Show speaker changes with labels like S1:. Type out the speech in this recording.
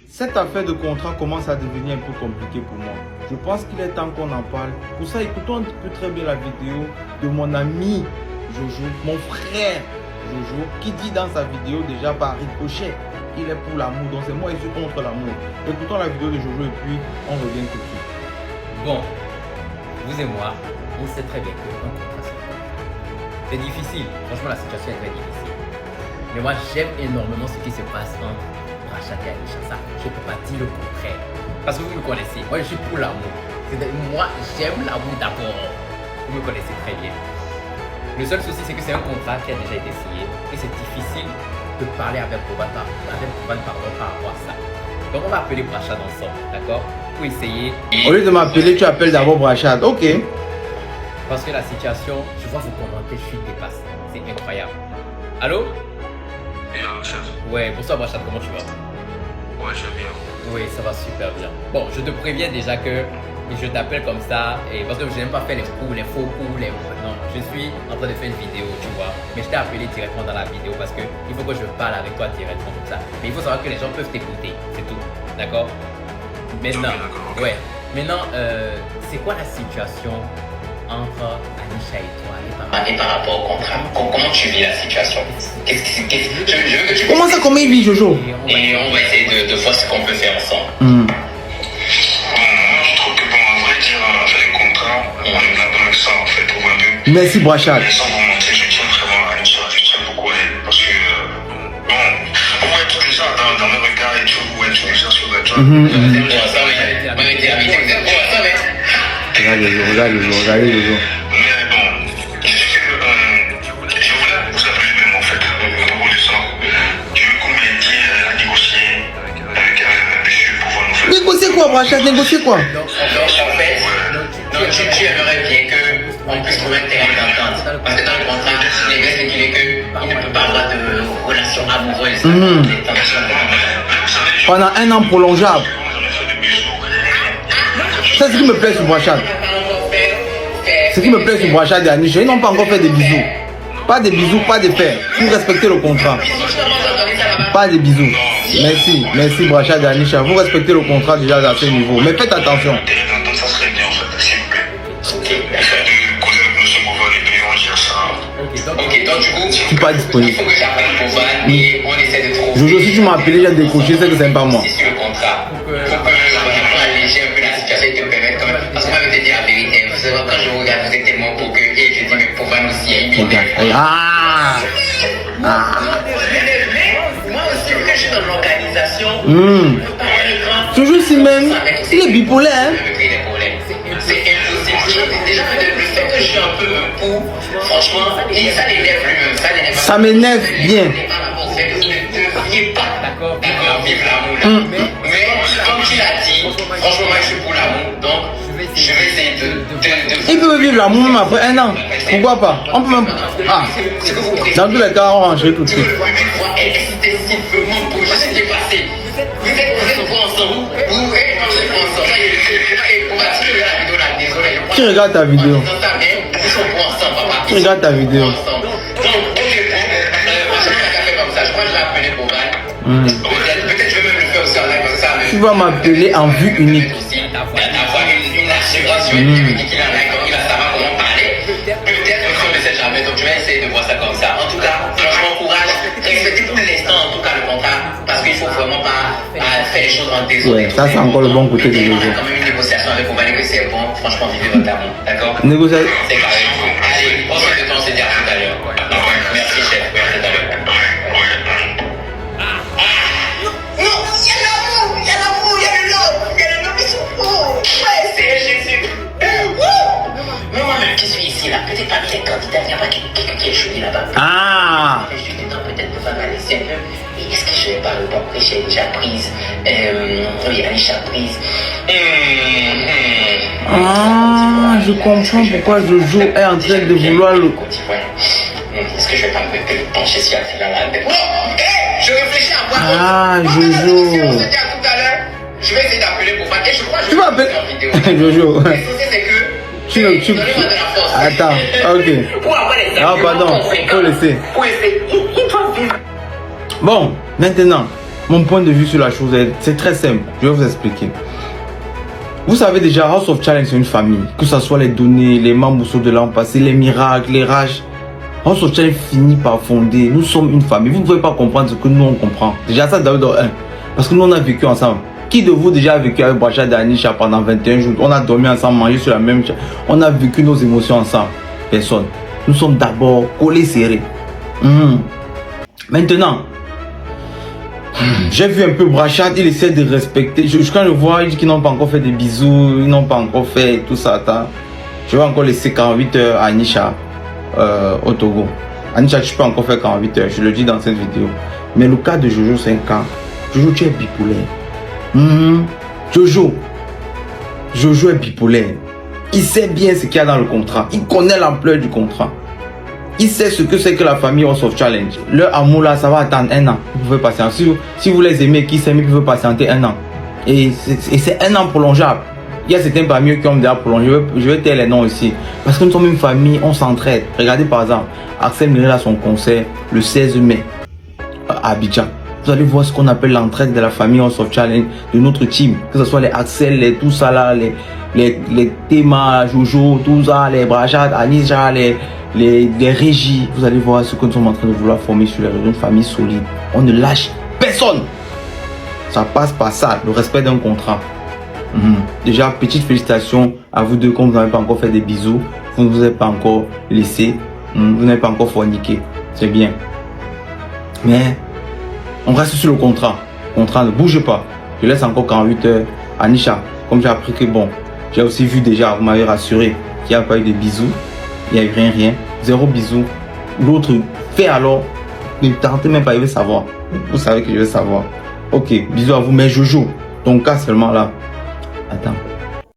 S1: Cette affaire de contrat commence à devenir un peu compliquée pour moi. Je pense qu'il est temps qu'on en parle. Pour ça, écoutons un peu très bien la vidéo de mon ami Jojo, mon frère Jojo, qui dit dans sa vidéo déjà par ricochet, il est pour l'amour. Donc c'est moi, je suis contre l'amour. Écoutons la vidéo de Jojo et puis on revient tout de suite.
S2: Bon, vous et moi, on sait très bien que un contrat c'est difficile. Franchement, la situation est très difficile. Mais moi, j'aime énormément ce qui se passe entre Brachat et Anisha. Ça, je ne peux pas dire le contraire. Parce que vous me connaissez, moi je suis pour l'amour. Moi, j'aime l'amour d'abord. Vous me connaissez très bien. Le seul souci, c'est que c'est un contrat qui a déjà été signé et c'est difficile de parler avec Provan par rapport à ça. Donc, on va appeler Brachat ensemble, d'accord? Pour essayer.
S1: Au lieu de m'appeler, tu appelles d'abord Brachat. Ok.
S2: Parce que la situation, je vois vos commentaires, je suis dépassé. C'est incroyable. Allô?
S3: Chef.
S2: Ouais, bonsoir Brachat, comment tu vas?
S3: Ouais, je vais bien.
S2: Oui, ça va super bien. Bon, je te préviens déjà que je t'appelle comme ça, et parce que je n'aime pas faire les coups, les faux coups, non, je suis en train de faire une vidéo, tu vois. Mais je t'ai appelé directement dans la vidéo parce qu'il faut que je parle avec toi directement comme ça. Mais il faut savoir que les gens peuvent t'écouter, c'est tout. D'accord? Maintenant, ouais. Maintenant, c'est quoi la situation entre Anisha et toi et par rapport au contrat? Comment tu vis la situation? Je veux que tu...
S1: Comment ça, comment il vit Jojo?
S2: Et on va essayer de voir ce qu'on peut faire ensemble.
S3: Bon, je trouve que, bon, à vrai dire, avec les contrats, on a besoin de ça, en fait, pour un peu.
S1: Merci Brachat.
S3: Mais sans vous mentir, je tiens vraiment à Anisha, je tiens beaucoup à elle, parce que, bon, vous voyez tout ça dans mes regards et tout, vous voyez tout ça sur le job.
S1: Regardez Jojo.
S3: Mais bon, je sais que, je voulais vous appeler même, en fait, au niveau de ça. J'ai eu combien de temps à négocier avec monsieur pour voir nous faire.
S1: Négocier quoi Brachat? Négocier quoi?
S2: Donc en fait, tu aimerais bien qu'on puisse trouver un terrain d'entente. Parce que dans le contrat, les gars stipulent qu'il ne peut pas avoir de relation amoureuse. Des tensions.
S1: Pendant un an prolongeable. C'est ce qui me plaît sur Brachat. Ce qui me plaît sur Brachat et Anisha, ils n'ont pas encore fait des bisous. Pas des bisous, pas des paix. Pour respecter le contrat. Pas des bisous. Merci Brachat et Anisha. Vous respectez le contrat déjà à ce niveau. Mais faites attention.
S3: Ça serait bien, en fait, s'il vous plaît. Essaye de causer avec monsieur Bovan et puis on gère ça.
S2: Ok, donc du coup,
S1: Je suis pas disponible.
S2: il faut que j'appelle Bovan et on essaie de trouver.
S1: Jojo, si tu m'as appelé, j'ai décroché, c'est que c'est pas moi.
S2: Sur le contrat. Pour que alléger un peu la situation et te permettre quand même. Parce qu'on va te dire la vérité. Vous savez, quand je vous regarde, vous êtes tellement beau que. Et je dis, mais Bovan aussi, il est bien.
S1: Ah.
S2: Moi aussi, vu que je suis dans l'organisation,
S1: Toujours si même. Il est bipolaire, hein.
S2: c'est impossible. Déjà, le fait que je suis un peu pour, franchement, ça l'énerve lui-même.
S1: Ça m'énerve bien.
S2: Vous ne deviez pas vivre l'amour. Mais comme tu l'as dit, franchement, moi je suis pour l'amour. Donc, je vais essayer de.
S1: Il peut vivre l'amour même après un an. Pourquoi pas? On peut même. Ah. Dans tous les cas, on rangerait tout de suite.
S2: C'était simplement pour juste dépasser. Vous êtes pas ensemble. Vous êtes pas ensemble.
S1: Qui regarde ta vidéo? Qui regarde ta vidéo?
S2: Peut-être je vais même le faire aussi en live comme ça.
S1: Tu vas m'appeler en vue unique.
S2: D'avoir une assurance, il va savoir comment parler. Peut-être aussi on ne sait jamais, donc je vais essayer de voir ça comme ça. En tout cas, franchement, courage. Respectez pour l'instant, en tout cas, le contrat, parce qu'il ne faut vraiment pas faire les choses en désordre.
S1: Ouais, ça c'est encore le bon côté de Jojo.
S2: On a quand même une négociation avec Oman et c'est bon, franchement, vivez votre amour, d'accord?
S1: Négociation.
S2: C'est carré. Allez, on se dit à tout à l'heure. Merci, chef. À tout à l'heure. Qui suis ici là, peut-être parmi les candidats, il n'y a pas quelqu'un qui est joli là-bas.
S1: Ah.
S2: Je suis dedans peut-être de faire laisser un peu. Et est-ce que je vais pas le bon après j'ai déjà prise oui, Anisha prise.
S1: Ah, je comprends pourquoi Jojo est en train de vouloir le.
S2: Est-ce que je vais pas me pencher sur la fille là? Non, je réfléchis à quoi.
S1: Ah, Jojo.
S2: On se dit à tout à l'heure. Je vais essayer d'appeler pour faire. Et je crois que
S1: Tu vas appeler Jojo.
S2: Le souci c'est que.
S1: Tu. Attends, ok. Ah, pardon, faut laisser. Bon, maintenant, Mon point de vue sur la chose, c'est très simple. Je vais vous expliquer. Vous savez déjà, House of Challenge, c'est une famille. Que ce soit les données, les membres de l'an passé, les miracles, les rages. House of Challenge finit par fonder. Nous sommes une famille. Vous ne pouvez pas comprendre ce que nous, on comprend. Déjà, ça, dans un. Parce que nous, on a vécu ensemble. Qui de vous déjà a vécu avec Brachad et Anisha pendant 21 jours? On a dormi ensemble, mangé sur la même chaise. On a vécu nos émotions ensemble. Personne. Nous sommes d'abord collés serrés. Maintenant, j'ai vu un peu Brachad, il essaie de respecter. Quand je vois, il dit qu'ils n'ont pas encore fait des bisous, ils n'ont pas encore fait tout ça. Attends. Je vais encore laisser 48 heures à Anisha au Togo. Anisha, tu peux encore faire 48 heures, je le dis dans cette vidéo. Mais le cas de Jojo, c'est un cas. Jojo, tu es bipolaire. Jojo est bipolaire. Il sait bien ce qu'il y a dans le contrat. Il connaît l'ampleur du contrat. Il sait ce que c'est que la famille House of Challenge. Leur amour là, ça va attendre 1 an. Vous pouvez patienter. Si vous les aimez, qui s'aiment, ils peuvent patienter 1 an. Et c'est 1 an prolongeable. Il y a certains parmi eux qui ont déjà prolongé. Je vais taire les noms ici. Parce que nous sommes une famille, on s'entraide. Regardez par exemple, Axel Mireille a son concert le 16 mai à Abidjan. Vous allez voir ce qu'on appelle l'entraide de la famille House of Challenge, de notre team. Que ce soit les Axel, les tout ça là, les Théma, Jojo, tout ça, les Brachad, Anisha, les régies. Vous allez voir ce que nous sommes en train de vouloir former sur les réseaux, une famille solide. On ne lâche personne. Ça passe par ça, le respect d'un contrat. Déjà, petite félicitations à vous deux, comme vous n'avez pas encore fait des bisous, vous ne vous êtes pas encore laissé, vous n'avez pas encore forniqué. C'est bien. Mais on reste sur le contrat. Le contrat ne bouge pas. Je laisse encore 48 heures. Anisha, comme j'ai appris que bon, j'ai aussi vu déjà, vous m'avez rassuré qu'il n'y a pas eu de bisous. Il n'y a eu rien. 0 bisous. L'autre fait alors. Ne tentez même pas, il veut savoir. Vous savez que je veux savoir. Ok, bisous à vous. Mais Jojo, ton cas seulement là. Attends.